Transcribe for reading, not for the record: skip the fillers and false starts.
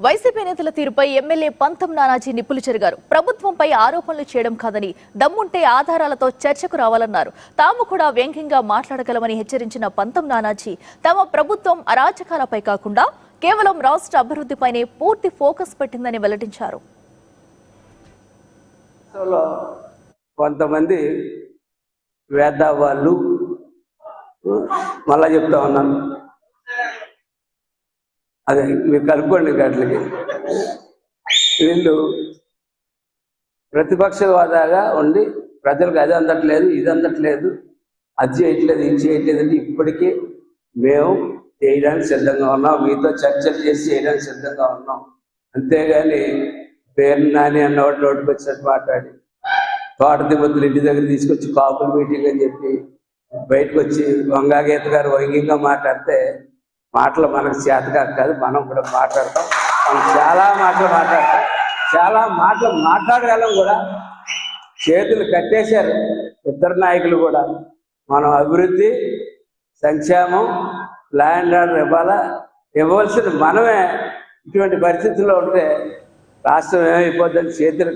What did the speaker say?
YCP నేతల తీరుపై MLA పంతం నానాజీ నిప్పులు చెరిగారు. ప్రభుత్వంపై ఆరోపణలు చేయడం కాదని, దమ్ముంటే ఆధారాలతో చర్చకు రావాలన్నారు. తాము కూడా వ్యంగ్యంగా మాట్లాడగలమని హెచ్చరించిన పంతం నానాజీ తమ ప్రభుత్వం అరాచకాలపై కాకుండా కేవలం రాష్ట్ర అభివృద్ధిపైనే పూర్తి ఫోకస్ పెట్టిందని వెల్లడించారు. కొంతమంది వేదవాళ్ళు మళ్ళా చెప్తా ఉన్నాను, అదే మీరు కనుక్కోండి. వాటికి వీళ్ళు ప్రతిపక్షవాదాగా ఉండి ప్రజలకు అది అందట్లేదు, ఇది అందట్లేదు, అది చేయట్లేదు, ఇది చేయట్లేదు అంటే ఇప్పటికీ మేము చేయడానికి సిద్ధంగా ఉన్నాం, మీతో చర్చలు చేసి చేయడానికి సిద్ధంగా ఉన్నాం. అంతేగాని పేరు నాని అన్నవాడు నోటికి వచ్చినట్టు మాట్లాడి తోట దిమ్మతులు ఇంటి దగ్గర తీసుకొచ్చి కాపుల మీటింగ్ అని చెప్పి బయటకు వచ్చి వంగాగీత గారు వ్యంగ్యంగా మాట్లాడితే మాటలు మనకు చేతగా కాదు. మనం కూడా మాట్లాడతాం, మనం చాలా మాటలు మాట్లాడతాం, చాలా మాటలు మాట్లాడగలం కూడా. చేతులు కట్టేశారు ఇద్దరు నాయకులు కూడా. మనం అభివృద్ధి, సంక్షేమం, ల్యాండ్ ఆర్డర్ ఇవ్వాల్సింది మనమే. ఇటువంటి పరిస్థితుల్లో ఉంటే రాష్ట్రం ఏమైపోద్దని చేతులు